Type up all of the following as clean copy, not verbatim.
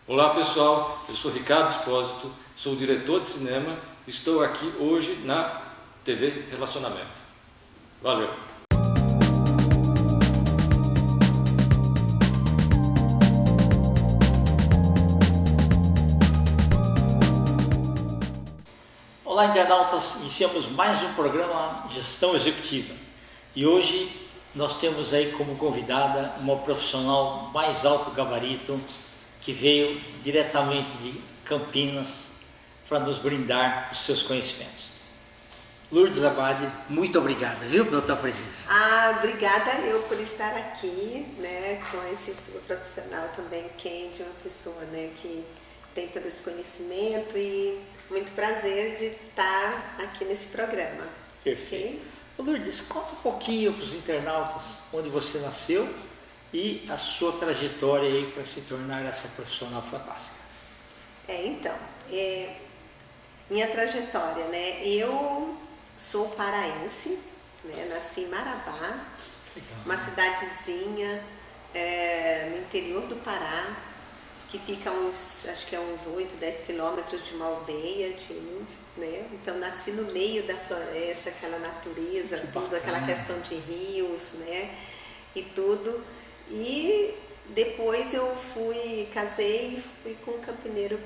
Olá pessoal, eu sou Ricardo Espósito, sou diretor de cinema e estou aqui hoje na TV Relacionamento. Valeu! Olá internautas, iniciamos mais um programa Gestão Executiva e hoje nós temos aí como convidada uma profissional mais alto gabarito que veio diretamente de Campinas para nos brindar os seus conhecimentos. Lourdes Abade, muito obrigada, viu, pela tua presença. Obrigada eu por estar aqui, né, com esse profissional também, Kendi, uma pessoa, né, que tem todo esse conhecimento e muito prazer de estar aqui nesse programa. Perfeito. Okay? Lourdes, conta um pouquinho para os internautas onde você nasceu e a sua trajetória aí para se tornar essa profissional fantástica. Minha trajetória, né? Eu sou paraense, né? Nasci em Marabá, uma cidadezinha no interior do Pará, que fica acho que é uns 8, 10 quilômetros de uma aldeia de índio, né? Então nasci no meio da floresta, aquela natureza, tudo, aquela questão de rios, né? E tudo. E depois eu casei e fui com um campineiro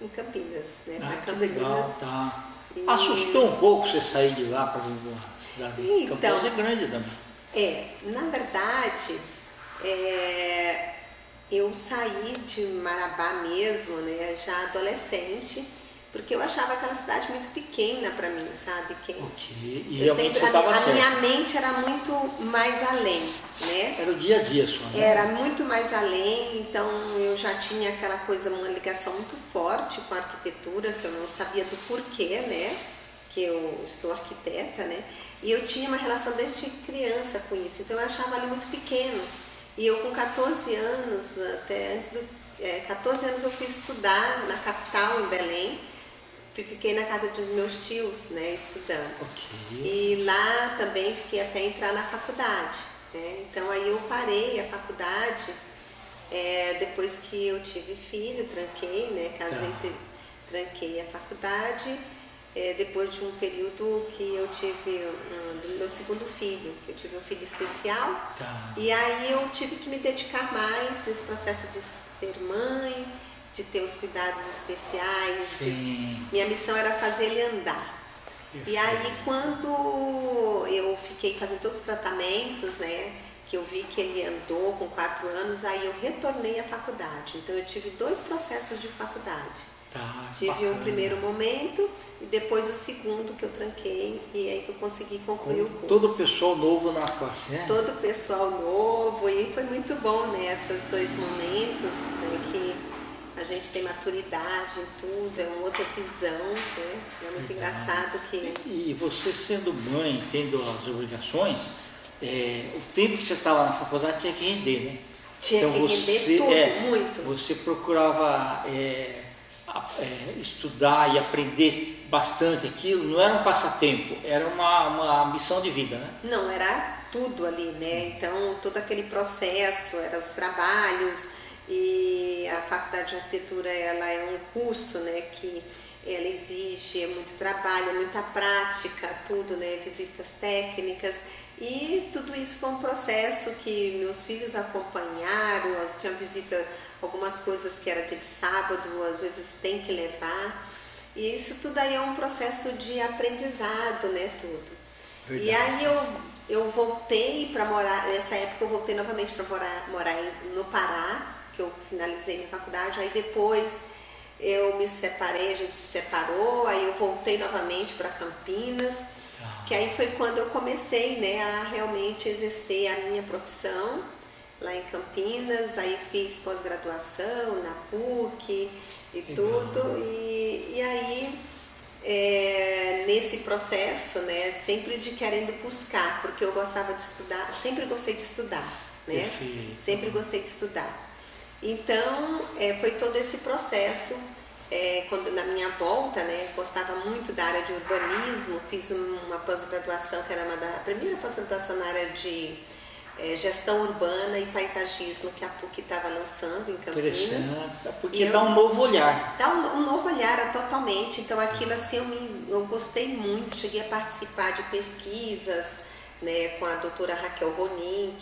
em Campinas, né? Que legal, tá. Assustou um pouco você sair de lá para uma cidade? Então, Campinas é grande também. Na verdade, eu saí de Marabá mesmo, né, já adolescente, porque eu achava aquela cidade muito pequena para mim, sabe? Okay. E realmente você estava certo. A minha mente era muito mais além, né? Era o dia a dia só, né? Era muito mais além, então eu já tinha aquela coisa, uma ligação muito forte com a arquitetura, que eu não sabia do porquê, né? Que eu estou arquiteta, né? E eu tinha uma relação desde criança com isso, então eu achava ali muito pequeno. E eu com 14 anos, até antes 14 anos eu fui estudar na capital, em Belém. Fiquei na casa dos meus tios, né, estudando. Okay. E lá também fiquei até entrar na faculdade, né? Então aí eu parei a faculdade, depois que eu tive filho, tranquei, né, casei, tranquei a faculdade. Depois de um período que eu tive do meu segundo filho, que eu tive um filho especial, e aí eu tive que me dedicar mais nesse processo de ser mãe, de ter os cuidados especiais. Minha missão era fazer ele andar. Perfeito. E aí quando eu fiquei fazendo todos os tratamentos, né, que eu vi que ele andou com 4 anos, aí eu retornei à faculdade. Então eu tive 2 processos de faculdade. Tive um primeiro momento e depois o segundo que eu tranquei e aí que eu consegui concluir o curso. Todo o pessoal novo na classe, né? Todo o pessoal novo e foi muito bom, né, esses 2 momentos, né, que a gente tem maturidade em tudo, é uma outra visão, né? É muito engraçado que... E você sendo mãe, tendo as obrigações, o tempo que você estava na faculdade tinha que render, né? Tinha que render tudo, muito. Você procurava... estudar e aprender bastante aquilo, não era um passatempo, era uma missão de vida, né? Não, era tudo ali, né? Então, todo aquele processo, eram os trabalhos, e a faculdade de arquitetura, ela é um curso, né, que ela exige muito trabalho, muita prática, tudo, né, visitas técnicas, e tudo isso foi um processo que meus filhos acompanharam. Eu tinha visita, algumas coisas que era dia de sábado, às vezes tem que levar, e isso tudo aí é um processo de aprendizado, né, tudo. Verdade. E aí eu voltei para morar, nessa época eu voltei novamente para morar no Pará, que eu finalizei minha faculdade, aí depois eu me separei, a gente se separou, aí eu voltei novamente para Campinas, que aí foi quando eu comecei, né, a realmente exercer a minha profissão lá em Campinas. Aí fiz pós-graduação na PUC e tudo, e aí nesse processo, né, sempre de querendo buscar, porque eu gostava de estudar, sempre gostei de estudar, né? Perfeito. Sempre gostei de estudar. Então, foi todo esse processo, quando na minha volta, né, gostava muito da área de urbanismo, fiz uma pós-graduação, que era a primeira pós-graduação na área de Gestão Urbana e Paisagismo, que a PUC estava lançando em Campinas. Interessante, porque dá um novo olhar. Dá um novo olhar, totalmente. Então aquilo assim eu gostei muito, cheguei a participar de pesquisas, né, com a doutora Raquel Ronin,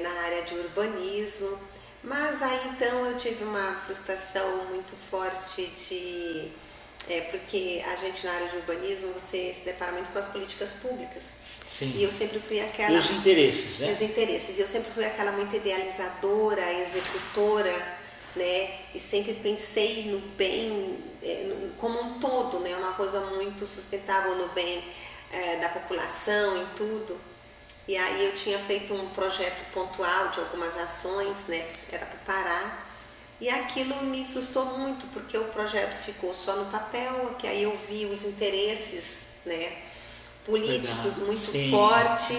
na área de urbanismo. Mas aí então eu tive uma frustração muito forte porque a gente na área de urbanismo você se depara muito com as políticas públicas. Sim. E eu sempre fui aquela... E os interesses, né? Os interesses. E eu sempre fui aquela muito idealizadora, executora, né? E sempre pensei no bem como um todo, né? Uma coisa muito sustentável no bem da população e tudo. E aí eu tinha feito um projeto pontual de algumas ações, né? Era para o Pará. E aquilo me frustrou muito, porque o projeto ficou só no papel, que aí eu vi os interesses, né, políticos muito forte,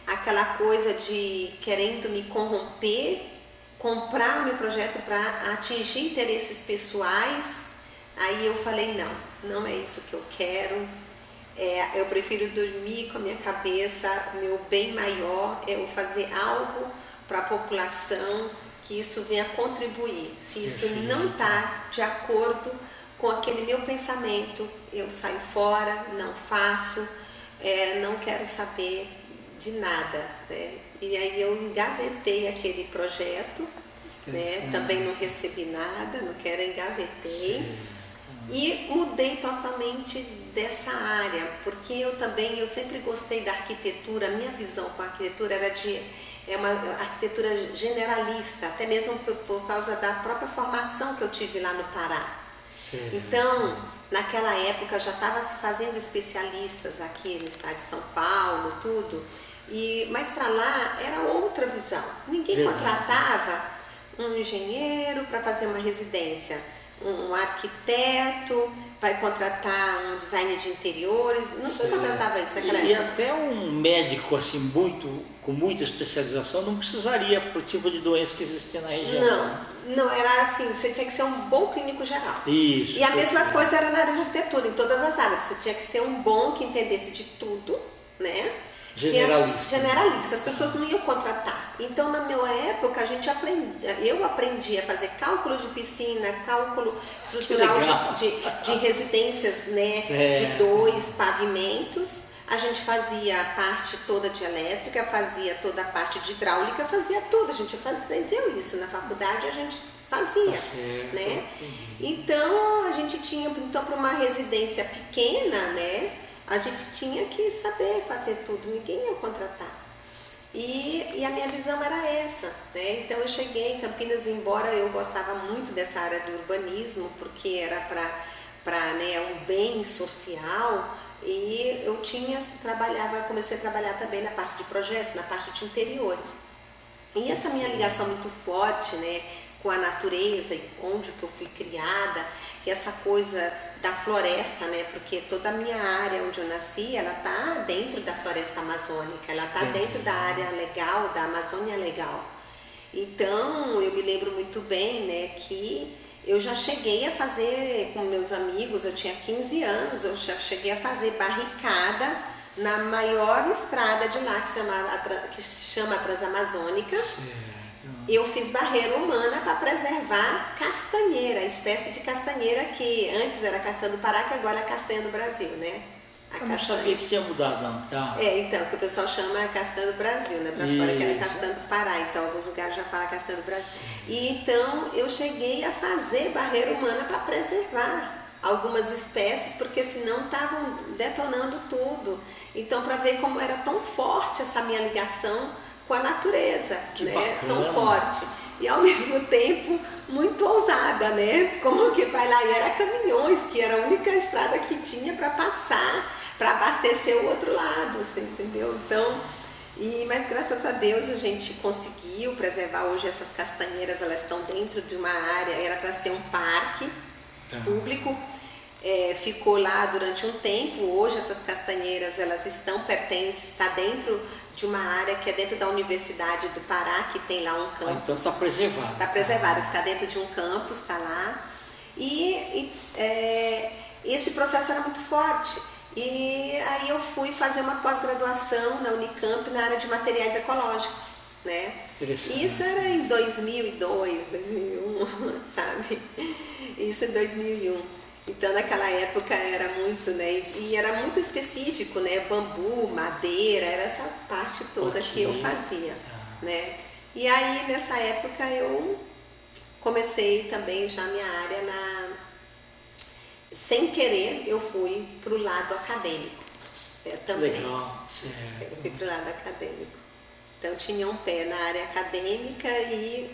aquela coisa de querendo me corromper, comprar o meu projeto para atingir interesses pessoais. Aí eu falei, não é isso que eu quero. Eu prefiro dormir com a minha cabeça, o meu bem maior é eu fazer algo para a população, que isso venha contribuir. Se isso não está de acordo com aquele meu pensamento, eu saio fora, não faço, não quero saber de nada, né? E aí eu engavetei aquele projeto, né? Também não recebi nada, não quero, engavetei. Sim. E mudei totalmente dessa área, porque eu sempre gostei da arquitetura. A minha visão com a arquitetura era uma arquitetura generalista, até mesmo por causa da própria formação que eu tive lá no Pará. Sim. Então, naquela época já estava se fazendo especialistas aqui no estado de São Paulo, tudo, mas para lá era outra visão. Ninguém contratava um engenheiro para fazer uma residência, um arquiteto vai contratar um design de interiores, não se contratava isso naquela época. E até um médico assim, com muita especialização não precisaria para o tipo de doença que existia na região. Não, era assim, você tinha que ser um bom clínico geral. Isso. E a mesma coisa era na área de arquitetura, em todas as áreas, você tinha que ser um bom que entendesse de tudo, né? Generalista, as pessoas não iam contratar. Então, na minha época, eu aprendi a fazer cálculo de piscina, cálculo estrutural de residências, né, de 2 pavimentos. A gente fazia a parte toda de elétrica, fazia toda a parte de hidráulica, fazia tudo. A gente aprendeu isso na faculdade, a gente fazia, né? Então, a gente tinha, para uma residência pequena, né, a gente tinha que saber fazer tudo, ninguém ia contratar. E a minha visão era essa, né? Então eu cheguei em Campinas, embora eu gostava muito dessa área do urbanismo, porque era para um bem social, e eu comecei a trabalhar também na parte de projetos, na parte de interiores. E essa minha ligação muito forte, né, com a natureza, onde que eu fui criada, que essa coisa da floresta, né? Porque toda a minha área onde eu nasci, ela está dentro da floresta amazônica, ela está dentro da área legal, da Amazônia Legal. Então, eu me lembro muito bem, né, que eu já cheguei a fazer com meus amigos, eu tinha 15 anos, eu já cheguei a fazer barricada na maior estrada de lá, que se chama Transamazônica. Eu fiz barreira humana para preservar castanheira, a espécie de castanheira que antes era castanha do Pará, que agora é castanha do Brasil, né? Eu não sabia que tinha mudado, não. Tá. Então, que o pessoal chama castanha do Brasil, né? Para fora que era castanha do Pará, então alguns lugares já falam castanha do Brasil. E então eu cheguei a fazer barreira humana para preservar algumas espécies, porque senão estavam detonando tudo. Então, para ver como era tão forte essa minha ligação com a natureza, né? Tão forte. E ao mesmo tempo muito ousada, né? Como que vai lá, e era caminhões, que era a única estrada que tinha para passar, para abastecer o outro lado, você entendeu? Então, mas graças a Deus a gente conseguiu preservar. Hoje essas castanheiras, elas estão dentro de uma área, era para ser um parque público, ficou lá durante um tempo. Hoje essas castanheiras, elas está dentro de uma área que é dentro da Universidade do Pará, que tem lá um campus. Então está preservado. Está preservado, que está dentro de um campus, está lá. E esse processo era muito forte. E aí eu fui fazer uma pós-graduação na Unicamp na área de materiais ecológicos. né? Interessante. Isso era em 2002, 2001, sabe? Isso em 2001. Então, naquela época era muito, né? E era muito específico, né? Bambu, madeira, era essa parte toda que eu fazia, né? E aí, nessa época, eu comecei também já minha área sem querer, eu fui para o lado acadêmico. Também. Legal, certo. Eu fui para o lado acadêmico. Então, tinha um pé na área acadêmica e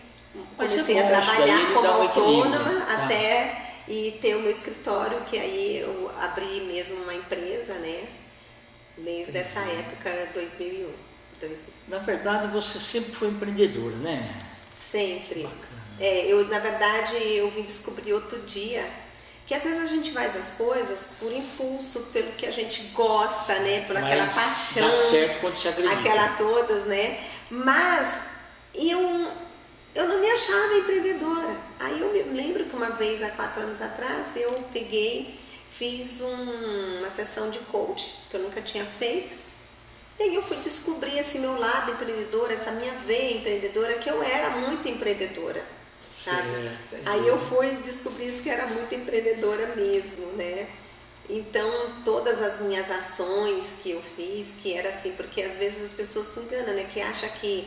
comecei a trabalhar como autônoma até ter o meu escritório, que aí eu abri mesmo uma empresa, né? Desde essa época, 2001. Na verdade, você sempre foi empreendedora, né? Sempre. Bacana. Na verdade, eu vim descobrir outro dia que às vezes a gente faz as coisas por impulso, pelo que a gente gosta, né? Por aquela paixão. Dá certo quando se acredita. Aquela todas, né? Mas eu não me achava empreendedora. Aí eu me lembro que uma vez, há 4 anos atrás, eu fiz uma sessão de coach, que eu nunca tinha feito. E aí eu fui descobrir esse meu lado empreendedor, essa minha veia empreendedora, que eu era muito empreendedora, sabe? Aí eu fui descobrir isso, que era muito empreendedora mesmo, né? Então, todas as minhas ações que eu fiz, que era assim, porque às vezes as pessoas se enganam, né? Que acham que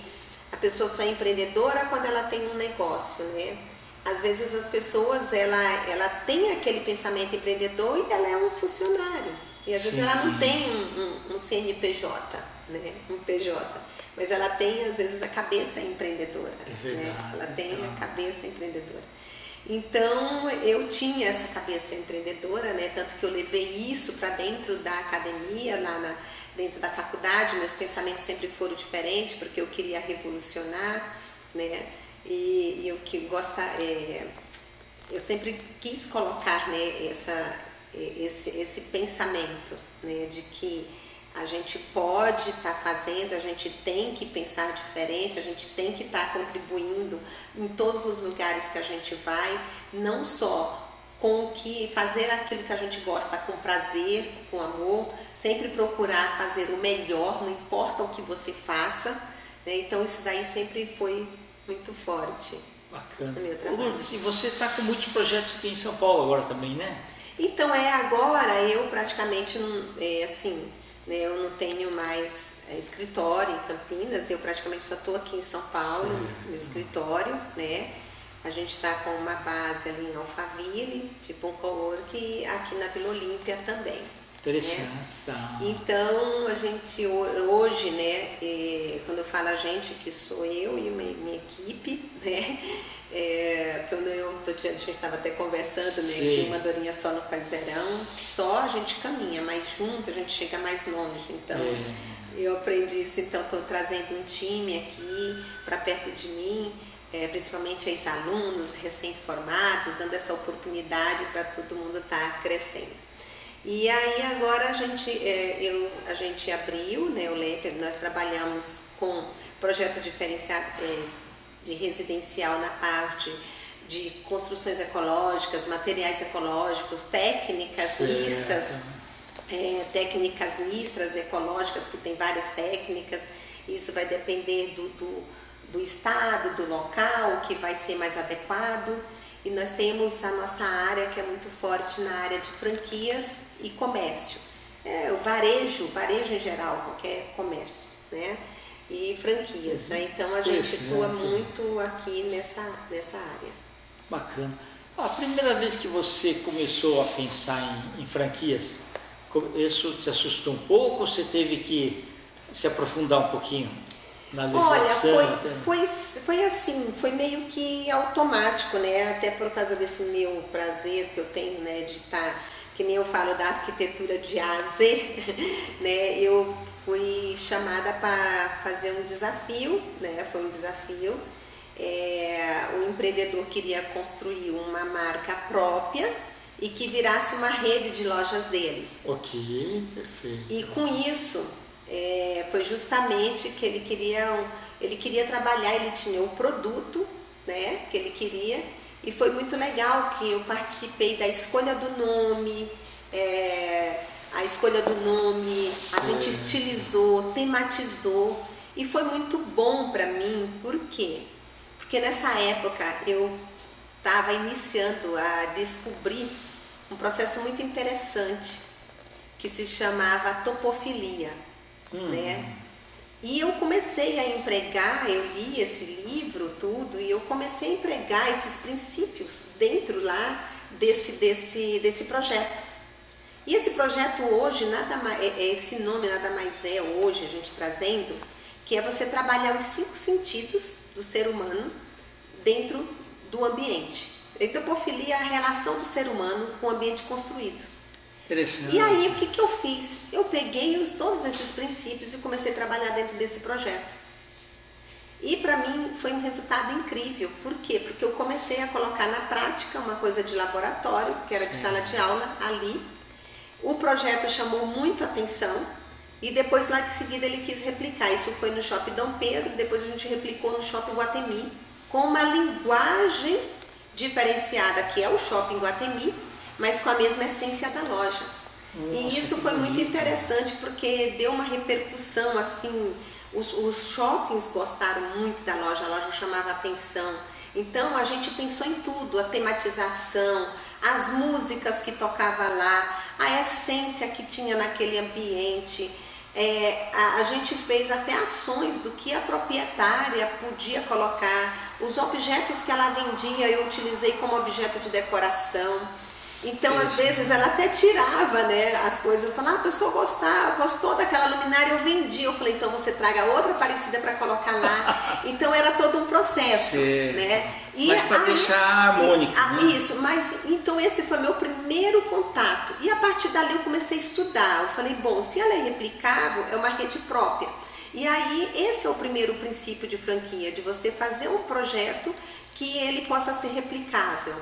a pessoa só é empreendedora quando ela tem um negócio, né? Às vezes as pessoas, ela tem aquele pensamento empreendedor e ela é um funcionário. E às vezes ela não tem um CNPJ, né? Um PJ. Mas ela tem, às vezes, a cabeça empreendedora. É verdade. Né? Ela tem a cabeça empreendedora. Então, eu tinha essa cabeça empreendedora, né? Tanto que eu levei isso para dentro da academia, dentro da faculdade. Meus pensamentos sempre foram diferentes, porque eu queria revolucionar, né? E eu eu sempre quis colocar, né, esse pensamento, né, de que a gente pode estar fazendo, a gente tem que pensar diferente, a gente tem que estar contribuindo em todos os lugares que a gente vai, não só fazer aquilo que a gente gosta com prazer, com amor, sempre procurar fazer o melhor, não importa o que você faça, né? Então isso daí sempre foi muito forte. Bacana. No meu trabalho. Lourdes, e você está com muitos projetos aqui em São Paulo agora também, né? Então, agora eu praticamente não, né, eu não tenho mais escritório em Campinas, eu praticamente só estou aqui em São Paulo, no escritório, né? A gente está com uma base ali em Alphaville, tipo um cowork, aqui na Vila Olímpia também. Interessante, né? tá. Então, a gente hoje, né, quando eu falo a gente, que sou eu e minha equipe, né? Quando a gente estava até conversando, né, que uma dorinha só não faz verão, só a gente caminha, mas junto a gente chega mais longe. Então, eu aprendi isso, então estou trazendo um time aqui para perto de mim, principalmente ex-alunos, recém-formados, dando essa oportunidade para todo mundo estar crescendo. E aí agora a gente abriu, né, o LEP, nós trabalhamos com projetos diferenciados de residencial na parte de construções ecológicas, materiais ecológicos, técnicas mistas ecológicas, que tem várias técnicas. Isso vai depender do estado, do local, que vai ser mais adequado. E nós temos a nossa área, que é muito forte na área de franquias e comércio. O varejo em geral, qualquer comércio, né? E franquias, né? Então a gente atua muito aqui nessa área. Bacana. A primeira vez que você começou a pensar em franquias, isso te assustou um pouco ou você teve que se aprofundar um pouquinho na legislação? Olha, foi assim, foi meio que automático, né? Até por causa desse meu prazer que eu tenho, né, de estar, que nem eu falo da arquitetura de A a Z, né? Eu fui chamada para fazer um desafio, né? Foi um desafio. O empreendedor queria construir uma marca própria e que virasse uma rede de lojas dele. Ok, perfeito. E com isso, foi justamente que ele queria trabalhar, ele tinha o produto, né, que ele queria, e foi muito legal que eu participei da escolha do nome, a gente estilizou, tematizou, E foi muito bom para mim, por quê? Porque nessa época eu estava iniciando a descobrir um processo muito interessante que se chamava topofilia, né? E eu comecei a empregar, eu li esse livro, tudo, e eu comecei a empregar esses princípios dentro lá desse projeto. E esse projeto hoje, nada mais, esse nome nada mais é hoje, a gente trazendo, que é você trabalhar os 5 sentidos do ser humano dentro do ambiente. Então, topofilia é a relação do ser humano com o ambiente construído. E aí, o que eu fiz? Eu peguei todos esses princípios e comecei a trabalhar dentro desse projeto. E para mim foi um resultado incrível. Por quê? Porque eu comecei a colocar na prática uma coisa de laboratório, que era de sala de aula, ali. O projeto chamou muito a atenção e depois, lá em seguida, ele quis replicar. Isso foi no Shopping Dom Pedro, depois a gente replicou no Shopping Guatemi, com uma linguagem diferenciada, que é o Shopping Guatemi, mas com a mesma essência da loja. E isso foi muito interessante, porque deu uma repercussão, assim, os shoppings gostaram muito da loja, a loja chamava atenção. Então a gente pensou em tudo, a tematização, as músicas que tocava lá, a essência que tinha naquele ambiente. A gente fez até ações do que a proprietária podia colocar, os objetos que ela vendia eu utilizei como objeto de decoração. Então, às vezes, ela até tirava, né, as coisas, falava, a pessoa gostou daquela luminária, eu vendi. Eu falei, então você traga outra parecida para colocar lá. Então, era todo um processo, né? Mas para deixar harmônico. Né? Isso, mas então esse foi meu primeiro contato. E a partir dali eu comecei a estudar. Eu falei, bom, se ela é replicável, é uma rede própria. E aí, esse é o primeiro princípio de franquia, de você fazer um projeto que ele possa ser replicável,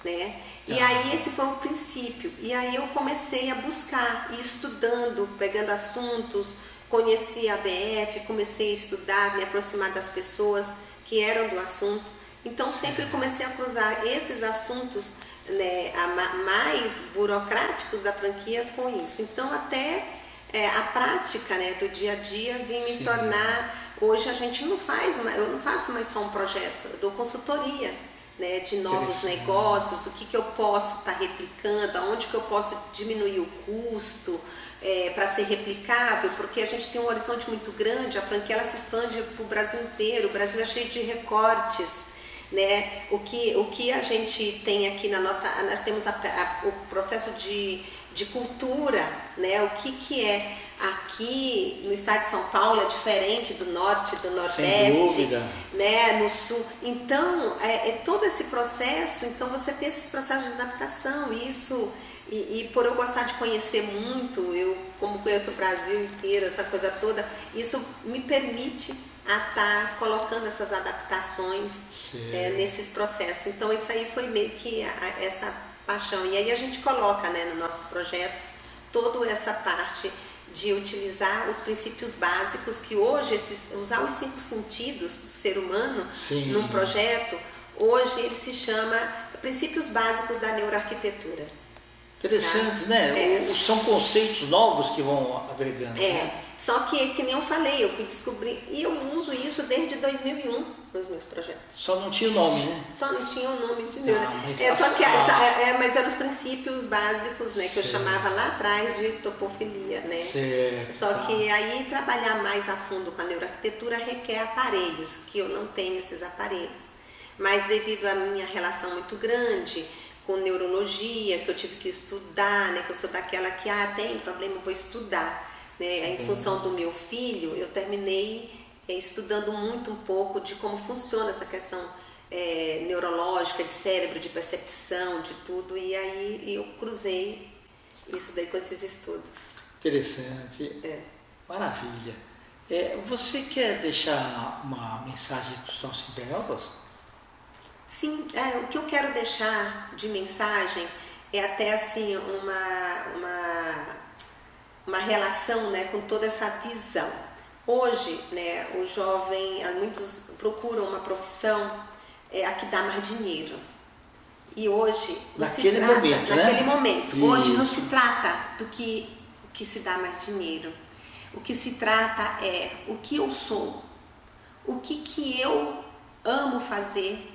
né? E aí esse foi o princípio. E aí eu comecei a buscar, ir estudando, pegando assuntos, conheci a ABF, comecei a estudar, me aproximar das pessoas que eram do assunto. Então sempre comecei a cruzar esses assuntos, né, mais burocráticos da franquia com isso. Então até a prática, né, do dia a dia vem me tornar... Hoje a gente não faz, eu não faço mais só um projeto, eu dou consultoria, né, de novos negócios, o que eu posso estar replicando, aonde que eu posso diminuir o custo para ser replicável, porque a gente tem um horizonte muito grande, a franquia ela se expande para o Brasil inteiro, o Brasil é cheio de recortes, né? O que a gente tem aqui na nossa, nós temos o processo de cultura, né? O que é aqui no estado de São Paulo é diferente do norte, do nordeste, né? No sul. Então, todo esse processo, então você tem esses processos de adaptação, isso, e por eu gostar de conhecer muito, eu como conheço o Brasil inteiro, essa coisa toda, isso me permite a estar colocando essas adaptações nesses processos. Então isso aí foi meio que essa paixão. E aí a gente coloca, né, nos nossos projetos toda essa parte de utilizar os princípios básicos que hoje, usar os 5 sentidos do ser humano num projeto, hoje ele se chama Princípios Básicos da Neuroarquitetura. Interessante, tá? Né? São conceitos novos que vão agregando. Né? Só que nem eu falei, eu fui descobrir, e eu uso isso desde 2001 nos meus projetos. Só não tinha o nome, né? Só não tinha o nome de neuro. Mas eram os princípios básicos, né, que eu chamava lá atrás de topofilia, né? Só que aí trabalhar mais a fundo com a neuroarquitetura requer aparelhos, que eu não tenho esses aparelhos. Mas devido à minha relação muito grande com neurologia, que eu tive que estudar, né, que eu sou daquela que tem problema, eu vou estudar. Né? Em função do meu filho, eu terminei estudando muito um pouco de como funciona essa questão neurológica, de cérebro, de percepção, de tudo, e aí eu cruzei isso daí com esses estudos. Interessante. Maravilha. Você quer deixar uma mensagem para os nossos internautas? Sim, o que eu quero deixar de mensagem é até assim uma relação, né, com toda essa visão. Hoje, né, o jovem, muitos procuram uma profissão a que dá mais dinheiro. E hoje naquele momento. Hoje não se trata do que se dá mais dinheiro. O que se trata é o que eu sou, o que eu amo fazer,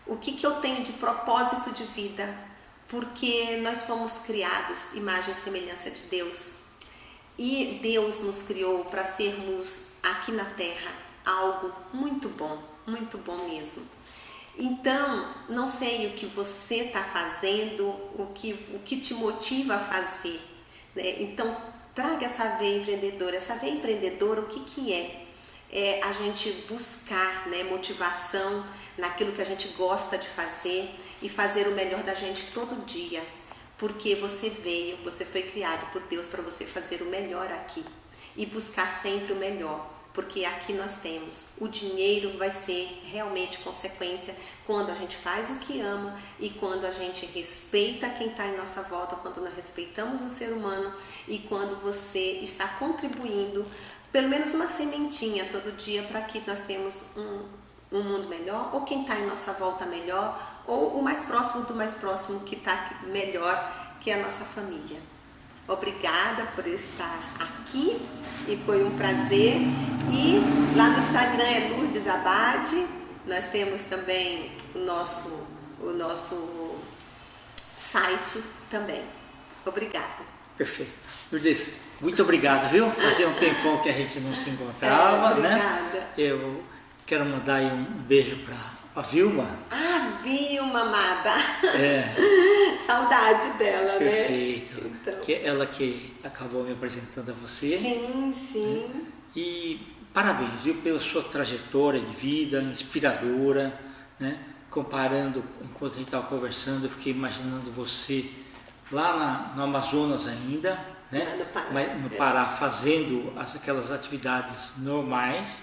o que eu tenho de propósito de vida, porque nós fomos criados imagem e semelhança de Deus. E Deus nos criou para sermos aqui na Terra algo muito bom mesmo. Então, não sei o que você está fazendo, o que te motiva a fazer, né? Então, traga essa veia empreendedora. Essa veia empreendedora, o que é? É a gente buscar, né, motivação naquilo que a gente gosta de fazer e fazer o melhor da gente todo dia. Porque você foi criado por Deus para você fazer o melhor aqui e buscar sempre o melhor, porque aqui nós temos. O dinheiro vai ser realmente consequência quando a gente faz o que ama e quando a gente respeita quem está em nossa volta, quando nós respeitamos o ser humano e quando você está contribuindo pelo menos uma sementinha todo dia para que nós tenhamos um mundo melhor, ou quem está em nossa volta melhor, ou o mais próximo do mais próximo que está melhor, que é a nossa família. Obrigada por estar aqui e foi um prazer. E lá no Instagram é Lourdes Abade. Nós temos também o nosso site também. Obrigada. Perfeito. Lourdes, muito obrigado, viu? Fazia um tempão que a gente não se encontrava, obrigada. Né? Eu quero mandar aí um beijo para a Vilma. Ah, Vilma, amada. É. Saudade dela, perfeito. Né? Então. Que é ela que acabou me apresentando a você. Sim. E parabéns, viu, pela sua trajetória de vida, inspiradora, né? Comparando, enquanto a gente estava conversando, eu fiquei imaginando você lá no Amazonas ainda, né? No Pará, fazendo aquelas atividades normais,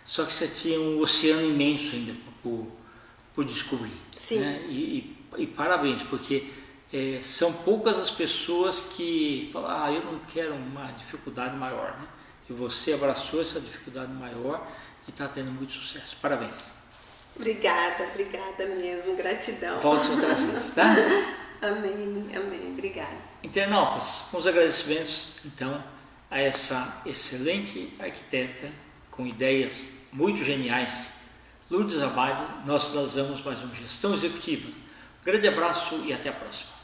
só que você tinha um oceano imenso ainda por descobrir. Sim. Né? E parabéns, porque são poucas as pessoas que falam, eu não quero uma dificuldade maior, né? E você abraçou essa dificuldade maior e está tendo muito sucesso. Parabéns. Obrigada mesmo, gratidão. Volte outras vezes, tá? Amém, obrigada. Internautas, com os agradecimentos, então, a essa excelente arquiteta com ideias muito geniais, Lourdes Abade, nós finalizamos mais uma Gestão Executiva. Grande abraço e até a próxima.